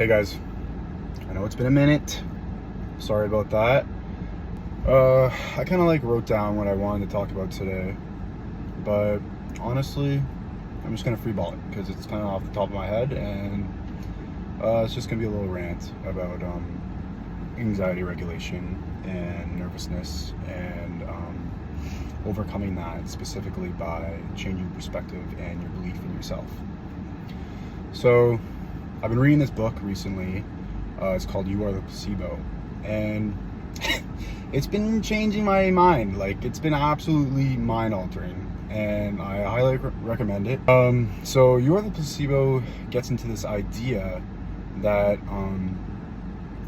Hey guys, I know it's been a minute. Sorry about that. I kind of wrote down what I wanted to talk about today, but honestly, I'm just gonna freeball it because it's kind of off the top of my head, and it's just gonna be a little rant about anxiety regulation and nervousness, and overcoming that specifically by changing perspective and your belief in yourself. So, I've been reading this book recently. It's called You Are the Placebo, and it's been changing my mind. It's been absolutely mind-altering, and I highly recommend it. So You Are the Placebo gets into this idea that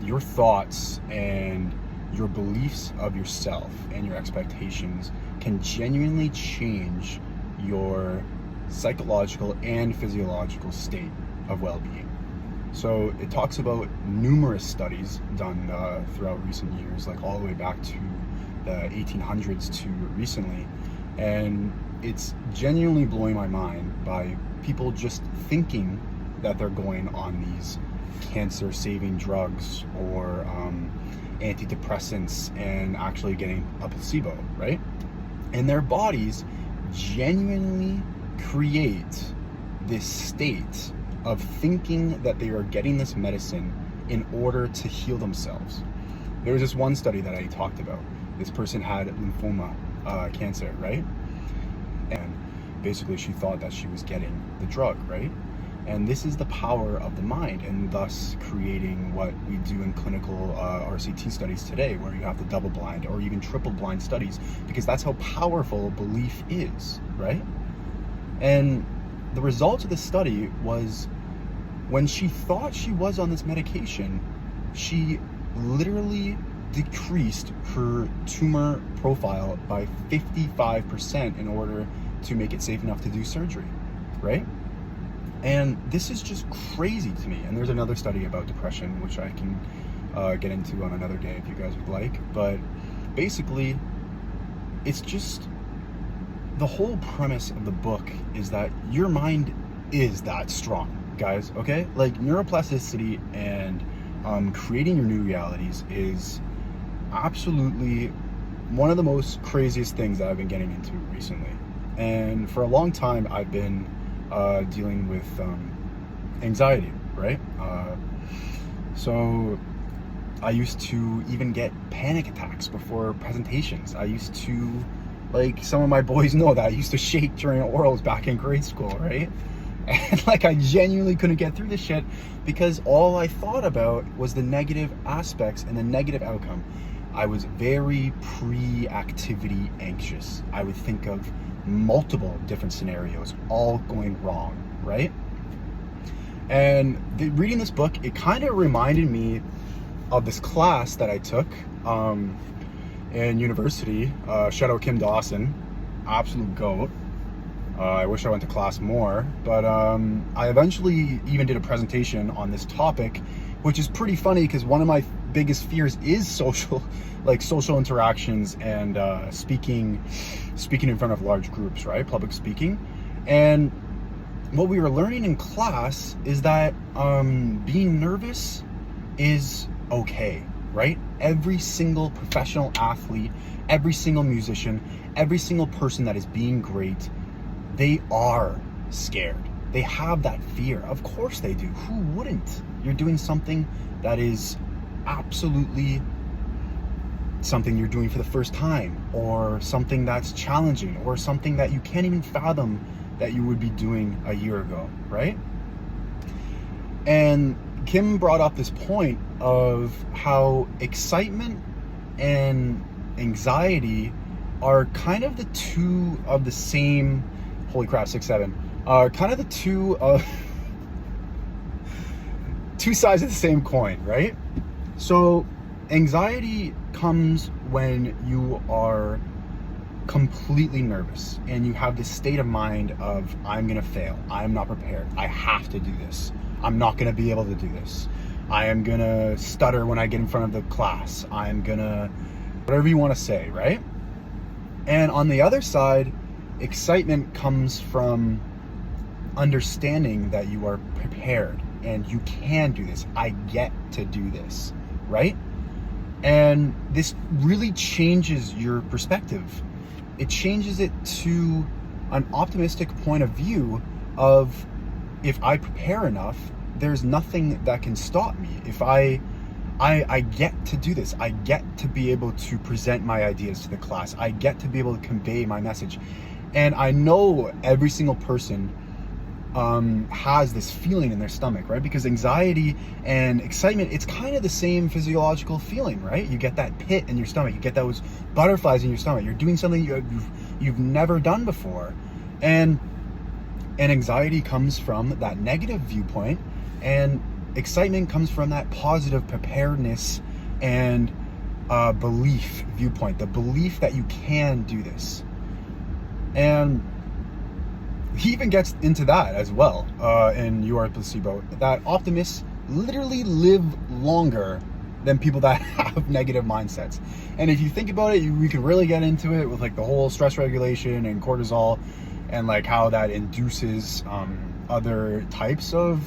your thoughts and your beliefs of yourself and your expectations can genuinely change your psychological and physiological state of well-being. So it talks about numerous studies done throughout recent years, all the way back to the 1800s to recently, and it's genuinely blowing my mind by people just thinking that they're going on these cancer-saving drugs or antidepressants and actually getting a placebo, right? And their bodies genuinely create this state of thinking that they are getting this medicine in order to heal themselves. There was this one study that I talked about. This person had lymphoma cancer, right? And basically she thought that she was getting the drug, right? And this is the power of the mind, and thus creating what we do in clinical RCT studies today, where you have to double blind or even triple blind studies, because that's how powerful belief is, right? And the result of this study was, when she thought she was on this medication, she literally decreased her tumor profile by 55% in order to make it safe enough to do surgery, right? And this is just crazy to me. And there's another study about depression, which I can get into on another day if you guys would like. But basically, it's just, the whole premise of the book is that your mind is that strong, guys, okay? Neuroplasticity and creating your new realities is absolutely one of the most craziest things that I've been getting into recently. And for a long time, I've been dealing with anxiety, right? So I used to even get panic attacks before presentations. I used to, some of my boys know that I used to shake during orals back in grade school, right? And I genuinely couldn't get through this shit because all I thought about was the negative aspects and the negative outcome. I was very pre-activity anxious. I would think of multiple different scenarios all going wrong, right? And reading this book, it kind of reminded me of this class that I took in university. Shout out Kim Dawson, absolute GOAT. I wish I went to class more, but I eventually even did a presentation on this topic, which is pretty funny because one of my biggest fears is social interactions and speaking in front of large groups, right? Public speaking. And what we were learning in class is that being nervous is okay, right? Every single professional athlete, every single musician, every single person that is being great, they are scared. They have that fear. Of course they do. Who wouldn't? You're doing something that is absolutely something you're doing for the first time, or something that's challenging, or something that you can't even fathom that you would be doing a year ago, right? And Kim brought up this point of how excitement and anxiety are kind of the two of the same, holy crap, 6'7", kind of the two sides of the same coin, right? So anxiety comes when you are completely nervous and you have this state of mind of, I'm gonna fail, I'm not prepared, I have to do this, I'm not gonna be able to do this, I am gonna stutter when I get in front of the class, I'm gonna, whatever you want to say, right? And on the other side, excitement comes from understanding that you are prepared, and you can do this. I get to do this, right? And this really changes your perspective. It changes it to an optimistic point of view of, if I prepare enough, there's nothing that can stop me. If I get to do this. I get to be able to present my ideas to the class. I get to be able to convey my message. And I know every single person has this feeling in their stomach, right? Because anxiety and excitement, it's kind of the same physiological feeling, right? You get that pit in your stomach. You get those butterflies in your stomach. You're doing something you've never done before. And anxiety comes from that negative viewpoint, and excitement comes from that positive preparedness and belief viewpoint, the belief that you can do this. And he even gets into that as well in You Are Placebo, that optimists literally live longer than people that have negative mindsets. And if you think about it, we can really get into it with like the whole stress regulation and cortisol, and like how that induces other types of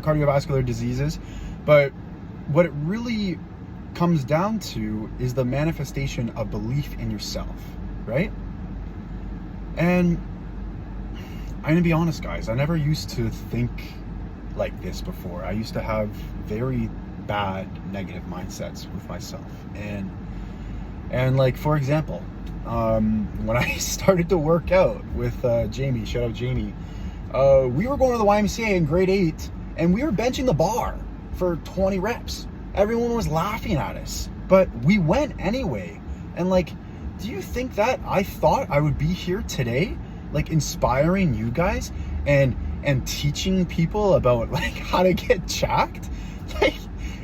cardiovascular diseases. But what it really comes down to is the manifestation of belief in yourself, right? And I'm gonna be honest, guys, I never used to think like this before. I used to have very bad negative mindsets with myself. And like, for example, when I started to work out with Jamie, shout out Jamie, we were going to the YMCA in grade 8, and we were benching the bar for 20 reps. Everyone was laughing at us, but we went anyway. And like, do you think that I thought I would be here today, like inspiring you guys and teaching people about like how to get jacked? Like,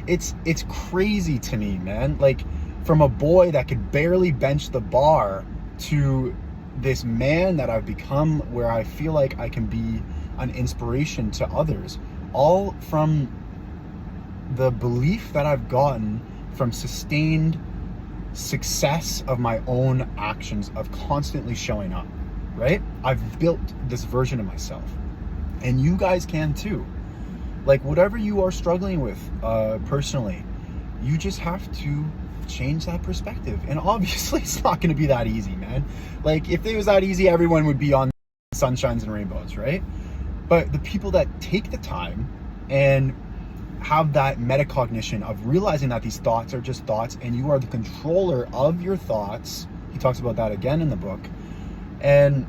it's crazy to me, man. Like, from a boy that could barely bench the bar to this man that I've become, where I feel like I can be an inspiration to others, all from the belief that I've gotten from sustained success of my own actions, of constantly showing up, right? I've built this version of myself, and you guys can too. Like, whatever you are struggling with personally, you just have to change that perspective. And obviously it's not going to be that easy, man. Like, if it was that easy, everyone would be on sunshines and rainbows, right? But the people that take the time and have that metacognition of realizing that these thoughts are just thoughts, and you are the controller of your thoughts, he talks about that again in the book, and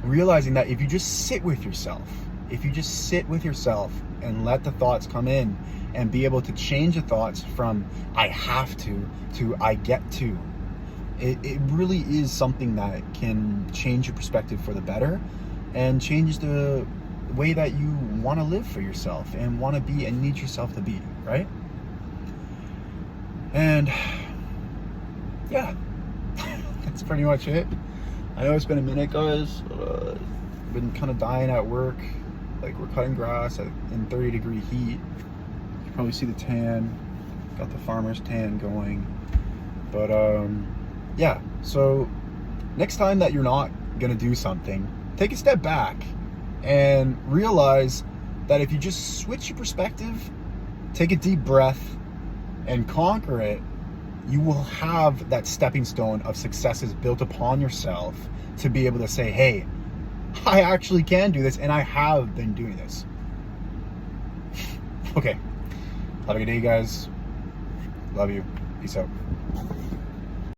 realizing that if you just sit with yourself, and let the thoughts come in, and be able to change the thoughts from I have to I get to, it really is something that can change your perspective for the better, and change the way that you want to live for yourself and want to be and need yourself to be, right? And yeah, that's pretty much it. I know it's been a minute, guys. Been kind of dying at work. Like, we're cutting grass in 30-degree heat. You can probably see the tan. Got the farmer's tan going. But yeah, so next time that you're not gonna do something, take a step back and realize that if you just switch your perspective, take a deep breath, and conquer it, you will have that stepping stone of successes built upon yourself to be able to say, hey, I actually can do this, and I have been doing this. Okay. Have a good day, guys. Love you. Peace out.